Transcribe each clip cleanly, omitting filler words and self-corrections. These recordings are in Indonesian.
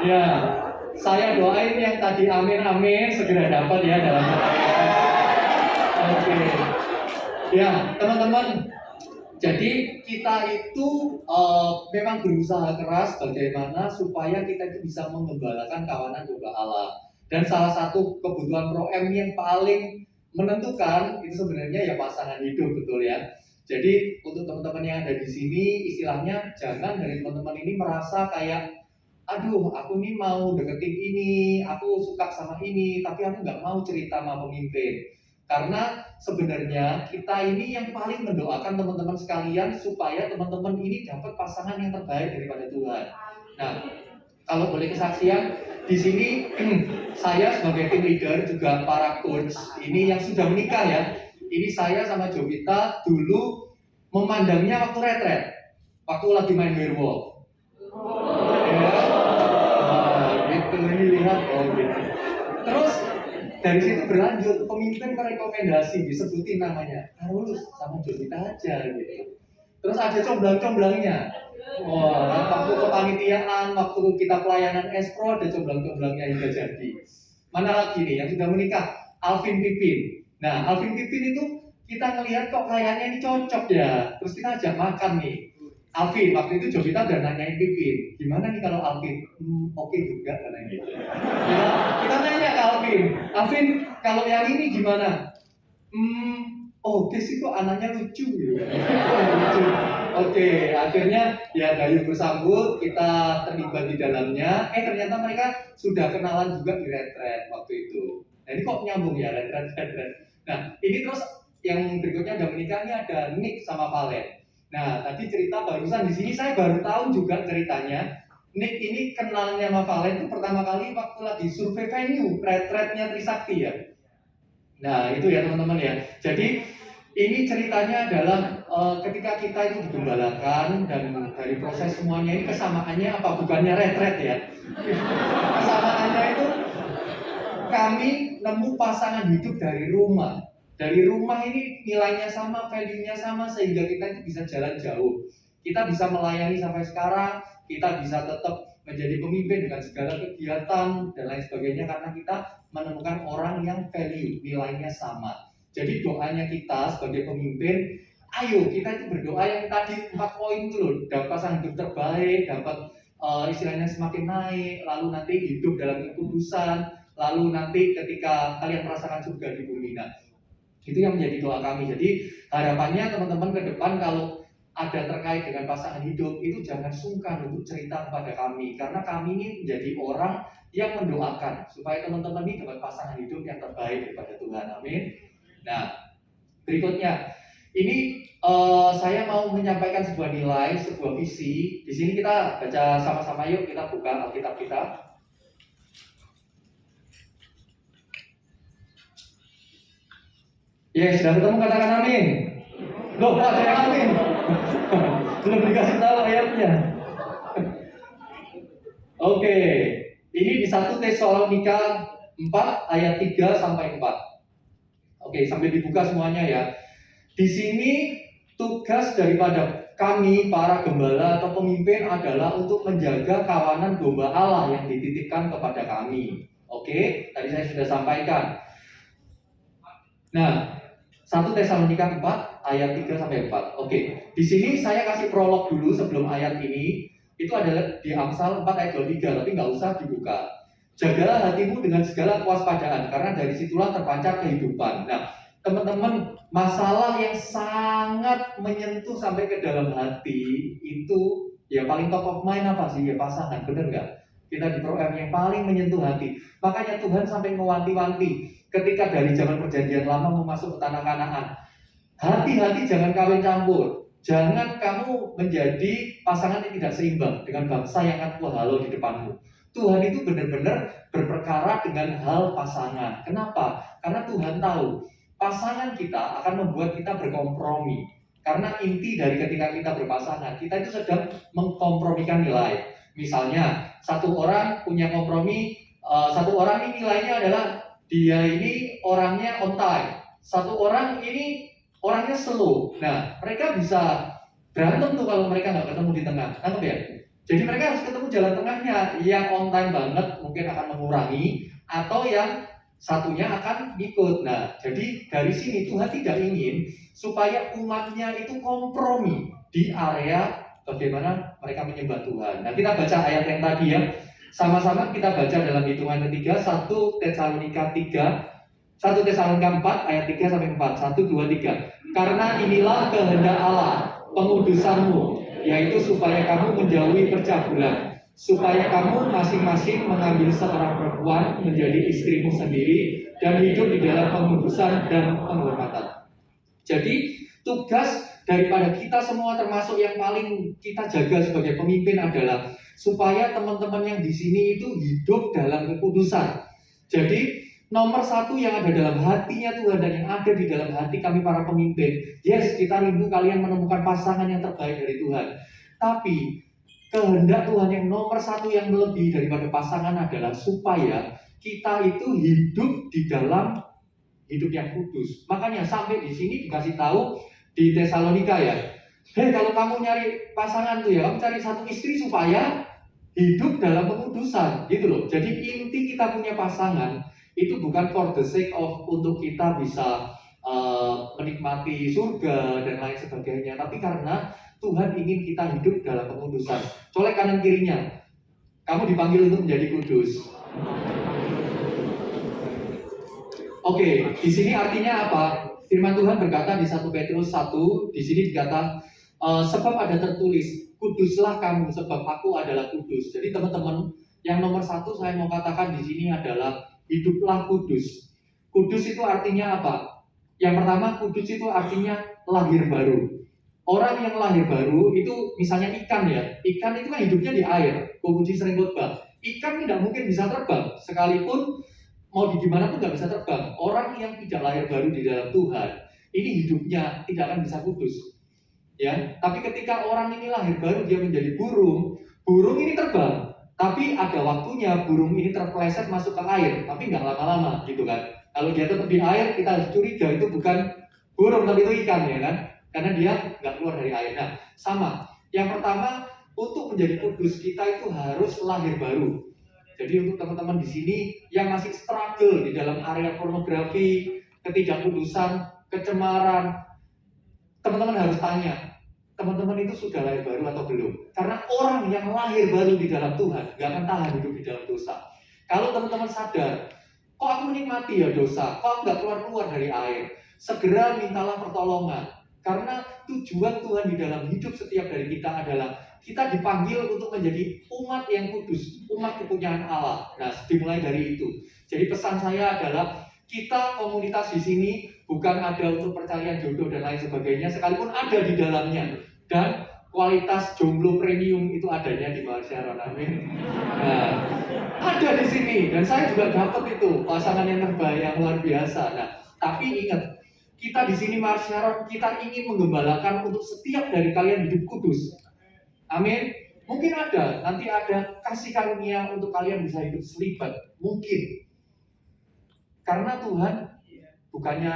Ya, saya doain yang tadi amin segera dapat ya dalam kata. Oke. Ya, teman-teman. Jadi kita itu memang berusaha keras bagaimana supaya kita itu bisa mengembalakan kawanan domba Allah. Dan salah satu kebutuhan Pro M yang paling menentukan itu sebenarnya ya pasangan hidup, betul ya. Jadi untuk teman-teman yang ada di sini, istilahnya jangan dari teman-teman ini merasa kayak aduh aku nih mau deketin ini, aku suka sama ini, tapi aku nggak mau cerita sama pemimpin. Karena sebenarnya kita ini yang paling mendoakan teman-teman sekalian supaya teman-teman ini dapat pasangan yang terbaik daripada Tuhan. Nah, kalau boleh kesaksian, di sini saya sebagai tim leader juga para coach ini yang sudah menikah ya. Ini saya sama Jovita dulu memandangnya waktu retret, waktu lagi main werewolf. Ya, gitu ini lihat gitu. Terus dari situ berlanjut, pemimpin merekomendasi disebutin namanya Carolus sama Jovita aja gitu. Terus ada comblang-comblangnya. Wah, waktu kepanitiaan, waktu kita pelayanan espro ada comblang-comblangnya hingga jadi. Mana lagi nih yang sudah menikah? Alvin Pipin. Nah, Alvin Pipin itu kita ngelihat kok kayaknya ini cocok ya. Terus kita ajak makan nih. Alvin, waktu itu Jovita udah nanyain Pipin, gimana nih kalau Alvin? Oke juga katanya gitu. Kita nanya ke Alvin, kalau yang ini gimana? Oke sih kok anaknya lucu gitu. Lucu. Oke, akhirnya ya dari bersambut kita terlibat di dalamnya. Ternyata mereka sudah kenalan juga di retret waktu itu. Nah ini kok nyambung ya retret. Nah ini terus yang berikutnya udah menikah ini ada Nick sama Valen. Nah, tadi cerita barusan di sini saya baru tahu juga ceritanya. Nick ini kenalnya sama Valen itu pertama kali waktu lagi survei venue, retretnya Trisakti ya. Nah, itu ya teman-teman ya. Jadi ini ceritanya adalah ketika kita itu digembalakan dan dari proses semuanya ini kesamaannya apa? Bukannya retret ya. Kesamaannya itu kami nemu pasangan hidup dari rumah. Dari rumah ini nilainya sama, value-nya sama sehingga kita itu bisa jalan jauh. Kita bisa melayani sampai sekarang, kita bisa tetap menjadi pemimpin dengan segala kegiatan dan lain sebagainya karena kita menemukan orang yang value, nilainya sama. Jadi doanya kita sebagai pemimpin, ayo kita itu berdoa yang tadi 4 poin itu loh, dapat pasangan hidup terbaik, dapat istilahnya semakin naik, lalu nanti hidup dalam kekudusan, lalu nanti ketika kalian merasakan surga di bumi. Nah, itu yang menjadi doa kami. Jadi harapannya teman-teman ke depan kalau ada terkait dengan pasangan hidup itu jangan sungkan untuk cerita kepada kami karena kami ini menjadi orang yang mendoakan supaya teman-teman ini dapat pasangan hidup yang terbaik daripada Tuhan. Amin. Nah, berikutnya ini saya mau menyampaikan sebuah nilai, sebuah visi. Di sini kita baca sama-sama yuk, kita buka Alkitab kita. Ya, sudah ketemu katakan amin. Loh, ada yang amin. Belum dikasih tahu ayatnya. Oke, ini di 1 Tesalonika 4 ayat 3 sampai 4. Oke, sambil dibuka semuanya ya. Di sini tugas daripada kami para gembala atau pemimpin adalah untuk menjaga kawanan domba Allah yang dititipkan kepada kami. Oke, tadi saya sudah sampaikan. Nah, 1 Tesalonika 4 ayat 3 sampai 4. Oke, di sini saya kasih prolog dulu sebelum ayat ini. Itu adalah di Amsal 4 ayat 23, tapi nggak usah dibuka. Jagalah hatimu dengan segala kewaspadaan, karena dari situlah terpancar kehidupan. Nah, teman-teman, masalah yang sangat menyentuh sampai ke dalam hati itu ya paling top of mind apa sih? Ya pasangan, bener nggak? Kita di Pro M yang paling menyentuh hati. Makanya Tuhan sampai mewanti-wanti ketika dari zaman perjanjian lama mau masuk ke tanah Kanaan. Hati-hati jangan kawin campur. Jangan kamu menjadi pasangan yang tidak seimbang dengan bangsa yang akan halau di depanmu. Tuhan itu benar-benar berperkara dengan hal pasangan. Kenapa? Karena Tuhan tahu pasangan kita akan membuat kita berkompromi. Karena inti dari ketika kita berpasangan, kita itu sedang mengkompromikan nilai. Misalnya, satu orang punya kompromi, satu orang ini nilainya adalah dia ini orangnya on time, satu orang ini orangnya slow. Nah, mereka bisa berantem tuh kalau mereka nggak ketemu di tengah. Tangkap ya? Jadi mereka harus ketemu jalan tengahnya. Yang on time banget mungkin akan mengurangi, atau yang satunya akan ikut. Nah, jadi dari sini Tuhan tidak ingin supaya umatnya itu kompromi di area bagaimana mereka menyembah Tuhan. Nah, kita baca ayat yang tadi ya. Sama-sama kita baca dalam hitungan ketiga, 1 Tesalonika 3, 1 Tesalonika 4 ayat 3 sampai 4. 1 2 3. Karena inilah kehendak Allah, pengudusanmu, yaitu supaya kamu menjauhi percabulan, supaya kamu masing-masing mengambil seorang perempuan menjadi istrimu sendiri dan hidup di dalam pengudusan dan penghormatan. Jadi tugas daripada kita semua, termasuk yang paling kita jaga sebagai pemimpin, adalah supaya teman-teman yang di sini itu hidup dalam kekudusan. Jadi nomor satu yang ada dalam hatinya Tuhan dan yang ada di dalam hati kami para pemimpin, yes, kita rindu kalian menemukan pasangan yang terbaik dari Tuhan. Tapi kehendak Tuhan yang nomor satu yang melebihi daripada pasangan adalah supaya kita itu hidup di dalam hidup yang kudus. Makanya sampai di sini dikasih tahu di Tesalonika ya, hei, kalau kamu nyari pasangan tuh ya, kamu cari satu istri supaya hidup dalam kekudusan, gitu loh. Jadi inti kita punya pasangan itu bukan for the sake of untuk kita bisa menikmati surga dan lain sebagainya, tapi karena Tuhan ingin kita hidup dalam kekudusan. Colek kanan kirinya, kamu dipanggil untuk menjadi kudus. Oke, di sini artinya apa? Firman Tuhan berkata di 1 Petrus 1, di sini dikata sebab ada tertulis, kuduslah kamu sebab aku adalah kudus. Jadi teman-teman, yang nomor satu saya mau katakan di sini adalah hiduplah kudus. Kudus itu artinya apa? Yang pertama, kudus itu artinya lahir baru. Orang yang lahir baru itu misalnya ikan ya, ikan itu kan hidupnya di air. Komuji sering khotbah, ikan tidak mungkin bisa terbang, sekalipun mau di gimana pun nggak bisa terbang. Orang yang tidak lahir baru di dalam Tuhan, ini hidupnya tidak akan bisa kudus. Ya, tapi ketika orang ini lahir baru, dia menjadi burung. Burung ini terbang, tapi ada waktunya burung ini terpeleset masuk ke air, tapi nggak lama-lama, gitu kan? Kalau dia tetap di air, kita harus curiga itu bukan burung, tapi itu ikan, ya kan? Karena dia nggak keluar dari air. Nah, sama. Yang pertama, untuk menjadi kudus kita itu harus lahir baru. Jadi untuk teman-teman di sini yang masih struggle di dalam area pornografi, ketidakkudusan, kecemaran, teman-teman harus tanya, teman-teman itu sudah lahir baru atau belum? Karena orang yang lahir baru di dalam Tuhan gak akan tahan hidup di dalam dosa. Kalau teman-teman sadar, kok aku menikmati ya dosa, kok aku gak keluar-keluar dari air, segera mintalah pertolongan. Karena tujuan Tuhan di dalam hidup setiap dari kita adalah kita dipanggil untuk menjadi umat yang kudus, umat kepunyaan Allah. Nah, dimulai dari itu. Jadi pesan saya adalah kita komunitas di sini bukan ada untuk percalian jodoh dan lain sebagainya, sekalipun ada di dalamnya. Dan kualitas jomblo premium itu adanya di Mawar Sharon, amin. Nah, ada di sini dan saya juga dapat itu pasangan yang terbaik yang luar biasa. Nah, tapi ingat, kita di sini Mawar Sharon, kita ingin menggembalakan untuk setiap dari kalian hidup kudus. Amin. Mungkin nanti ada kasih karunia untuk kalian bisa hidup selibat. Mungkin. Karena Tuhan bukannya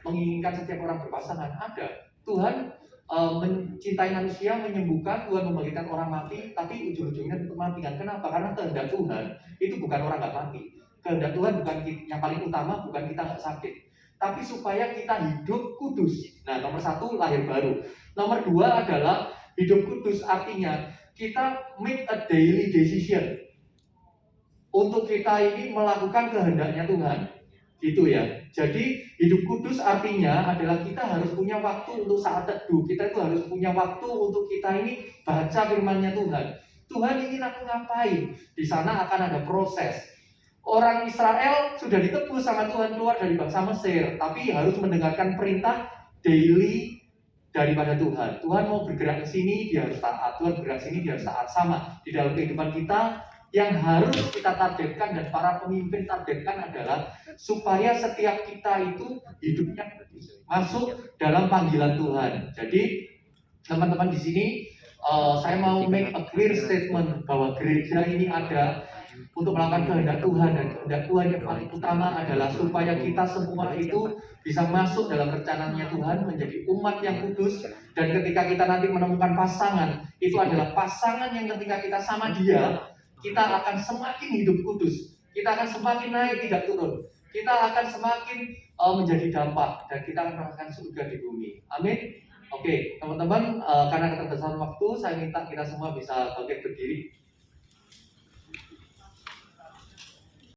menginginkan setiap orang berpasangan. Ada. Tuhan mencintai manusia, menyembuhkan, Tuhan membangkitkan orang mati, tapi ujung-ujungnya tetap mati kan? Kenapa? Karena kehendak Tuhan itu bukan orang nggak mati. Kehendak Tuhan bukan yang paling utama, bukan kita nggak sakit, tapi supaya kita hidup kudus. Nah, nomor satu lahir baru. Nomor dua adalah hidup kudus, artinya kita make a daily decision untuk kita ini melakukan kehendaknya Tuhan, gitu ya. Jadi hidup kudus artinya adalah kita harus punya waktu untuk saat teduh. Kita itu harus punya waktu untuk kita ini baca firman-Nya Tuhan. Tuhan ingin aku ngapain? Di sana akan ada proses. Orang Israel sudah ditebus sama Tuhan keluar dari bangsa Mesir, tapi harus mendengarkan perintah daily daripada Tuhan. Tuhan mau bergerak ke sini, dia harus taat. Tuhan bergerak ke sini, dia harus taat. Sama di dalam kehidupan kita, yang harus kita targetkan dan para pemimpin targetkan adalah supaya setiap kita itu hidupnya masuk dalam panggilan Tuhan. Jadi teman-teman di sini, saya mau make a clear statement bahwa gereja ini ada untuk melakukan kehendak Tuhan, dan kehendak Tuhan yang paling utama adalah supaya kita semua itu bisa masuk dalam rencananya Tuhan, menjadi umat yang kudus. Dan ketika kita nanti menemukan pasangan, itu adalah pasangan yang ketika kita sama dia, kita akan semakin hidup kudus, kita akan semakin naik tidak turun, kita akan semakin menjadi dampak, dan kita akan merasakan surga di bumi. Amin. Oke, teman-teman, karena keterbatasan waktu, saya minta kita semua bisa bangkit berdiri.